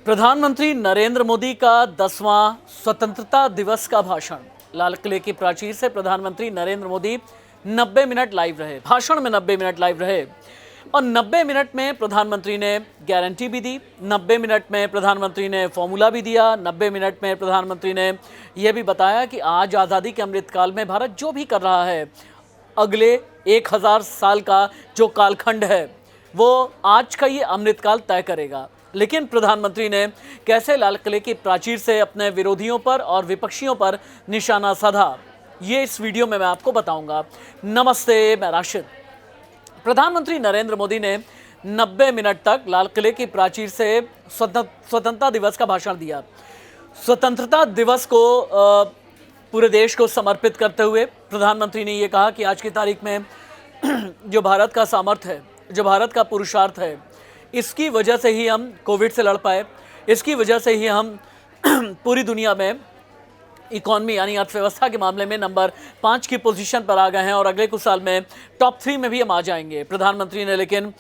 प्रधानमंत्री नरेंद्र मोदी का 10वां स्वतंत्रता दिवस का भाषण। लाल किले की प्राचीर से प्रधानमंत्री नरेंद्र मोदी 90 मिनट लाइव रहे। भाषण में 90 मिनट लाइव रहे और 90 मिनट में प्रधानमंत्री ने गारंटी भी दी, 90 मिनट में प्रधानमंत्री ने फॉर्मूला भी दिया, 90 मिनट में प्रधानमंत्री ने यह भी बताया कि आज आज़ादी के अमृतकाल में भारत जो भी कर रहा है, अगले 1000 साल का जो कालखंड है वो आज का ये अमृतकाल तय करेगा। लेकिन प्रधानमंत्री ने कैसे लाल किले की प्राचीर से अपने विरोधियों पर और विपक्षियों पर निशाना साधा, ये इस वीडियो में मैं आपको बताऊंगा। नमस्ते, मैं राशिद। प्रधानमंत्री नरेंद्र मोदी ने 90 मिनट तक लाल किले की प्राचीर से स्वतंत्रता दिवस का भाषण दिया। स्वतंत्रता दिवस को पूरे देश को समर्पित करते हुए प्रधानमंत्री ने ये कहा कि आज की तारीख में जो भारत का सामर्थ्य है, जो भारत का पुरुषार्थ है, इसकी वजह से ही हम कोविड से लड़ पाए, इसकी वजह से ही हम पूरी दुनिया में इकॉनमी यानी अर्थव्यवस्था के मामले में नंबर 5 की पोजीशन पर आ गए हैं और अगले कुछ साल में टॉप 3 में भी हम आ जाएंगे। प्रधानमंत्री ने लेकिन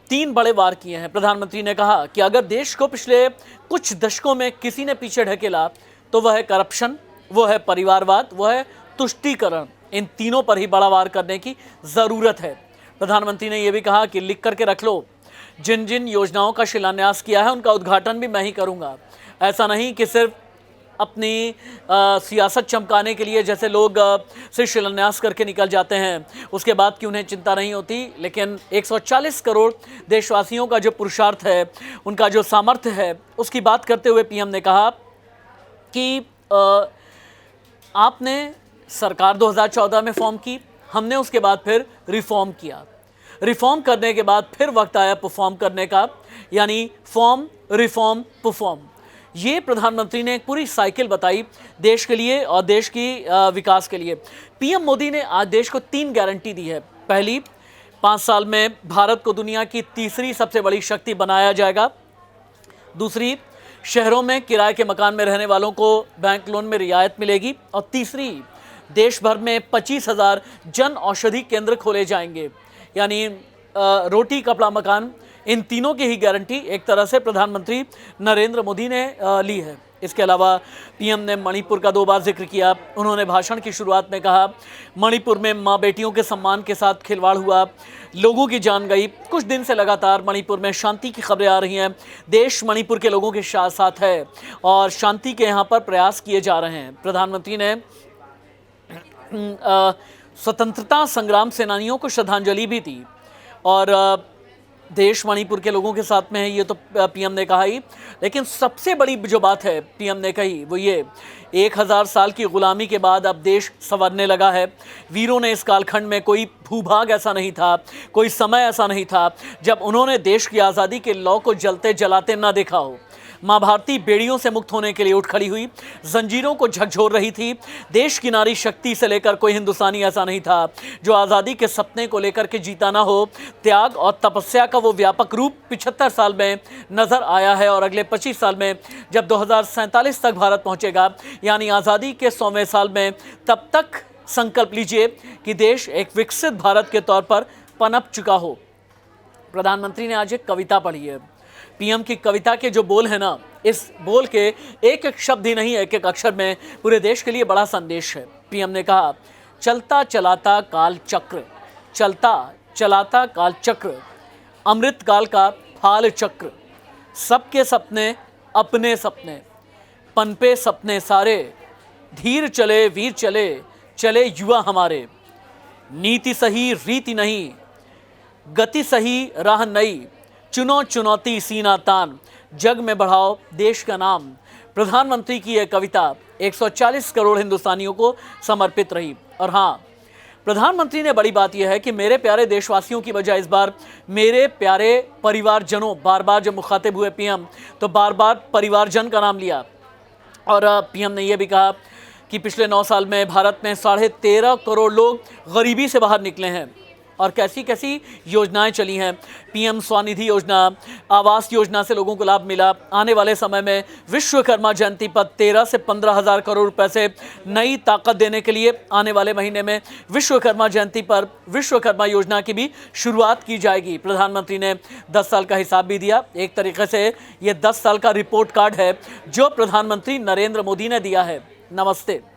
3 बड़े वार किए हैं। प्रधानमंत्री ने कहा कि अगर देश को पिछले कुछ दशकों में किसी ने पीछे ढकेला तो वह है करप्शन, वो है परिवारवाद, वो है तुष्टीकरण। इन तीनों पर ही बड़ा वार करने की ज़रूरत है। प्रधानमंत्री ने यह भी कहा कि लिख करके रख लो, जिन जिन योजनाओं का शिलान्यास किया है उनका उद्घाटन भी मैं ही करूंगा। ऐसा नहीं कि सिर्फ अपनी सियासत चमकाने के लिए जैसे लोग सिर्फ शिलान्यास करके निकल जाते हैं, उसके बाद कि उन्हें चिंता नहीं होती। लेकिन 140 करोड़ देशवासियों का जो पुरुषार्थ है, उनका जो सामर्थ्य है, उसकी बात करते हुए पीएम ने कहा कि आपने सरकार 2014 में फॉर्म की, हमने उसके बाद फिर रिफॉर्म किया। रिफॉर्म करने के बाद फिर वक्त आया परफॉर्म करने का, यानी फॉर्म, रिफॉर्म, परफॉर्म। ये प्रधानमंत्री ने एक पूरी साइकिल बताई देश के लिए और देश की विकास के लिए। पीएम मोदी ने आज देश को 3 गारंटी दी है। पहली, 5 साल में भारत को दुनिया की तीसरी सबसे बड़ी शक्ति बनाया जाएगा। दूसरी, शहरों में किराए के मकान में रहने वालों को बैंक लोन में रियायत मिलेगी। और तीसरी, देश भर में 25,000 जन औषधि केंद्र खोले जाएंगे, यानी रोटी, कपड़ा, मकान, इन तीनों की ही गारंटी एक तरह से प्रधानमंत्री नरेंद्र मोदी ने ली है। इसके अलावा पीएम ने मणिपुर का 2 बार जिक्र किया। उन्होंने भाषण की शुरुआत में कहा, मणिपुर में माँ बेटियों के सम्मान के साथ खिलवाड़ हुआ, लोगों की जान गई। कुछ दिन से लगातार मणिपुर में शांति की खबरें आ रही हैं। देश मणिपुर के लोगों के साथ है और शांति के यहाँ पर प्रयास किए जा रहे हैं। प्रधानमंत्री ने स्वतंत्रता संग्राम सेनानियों को श्रद्धांजलि भी दी और देश मणिपुर के लोगों के साथ में है, ये तो पीएम ने कहा ही। लेकिन सबसे बड़ी जो बात है पीएम ने कही वो ये, 1000 साल की गुलामी के बाद अब देश संवरने लगा है। वीरों ने इस कालखंड में कोई भूभाग ऐसा नहीं था, कोई समय ऐसा नहीं था जब उन्होंने देश की आज़ादी के लौ को जलते जलाते ना देखा हो। माँ भारती बेड़ियों से मुक्त होने के लिए उठ खड़ी हुई, जंजीरों को झकझोर रही थी। देश की नारी शक्ति से लेकर कोई हिंदुस्तानी ऐसा नहीं था जो आज़ादी के सपने को लेकर के जीता ना हो। त्याग और तपस्या का वो व्यापक रूप 75 साल में नज़र आया है और अगले 25 साल में जब 2047 तक भारत पहुँचेगा, यानी आज़ादी के 100वें साल में, तब तक संकल्प लीजिए कि देश एक विकसित भारत के तौर पर पनप चुका हो। प्रधानमंत्री ने आज एक कविता पढ़ी है। पीएम की कविता के जो बोल है ना, इस बोल के एक एक शब्द ही नहीं, एक एक अक्षर में पूरे देश के लिए बड़ा संदेश है। पीएम ने कहा, चलता चलाता काल चक्र, चलता चलाता काल चक्र, अमृत काल का फाल चक्र, सबके सपने अपने सपने, पनपे सपने सारे, धीर चले वीर चले, चले युवा हमारे, नीति सही रीति नहीं, गति सही राह नई, चुनो चुनौती सीना तान, जग में बढ़ाओ देश का नाम। प्रधानमंत्री की यह कविता 140 करोड़ हिंदुस्तानियों को समर्पित रही। और हाँ, प्रधानमंत्री ने बड़ी बात यह है कि मेरे प्यारे देशवासियों की बजाय इस बार मेरे प्यारे परिवारजनों, बार बार जब मुखातिब हुए पीएम तो बार बार परिवारजन का नाम लिया। और पीएम ने यह भी कहा कि पिछले 9 साल में भारत में 13.5 करोड़ लोग गरीबी से बाहर निकले हैं और कैसी कैसी योजनाएं चली हैं। पीएम स्वनिधि योजना, आवास योजना से लोगों को लाभ मिला। आने वाले समय में विश्वकर्मा जयंती पर 13 से 15 हज़ार करोड़ रुपए से नई ताकत देने के लिए आने वाले महीने में विश्वकर्मा जयंती पर विश्वकर्मा योजना की भी शुरुआत की जाएगी। प्रधानमंत्री ने 10 साल का हिसाब भी दिया। एक तरीके से ये 10 साल का रिपोर्ट कार्ड है जो प्रधानमंत्री नरेंद्र मोदी ने दिया है। नमस्ते।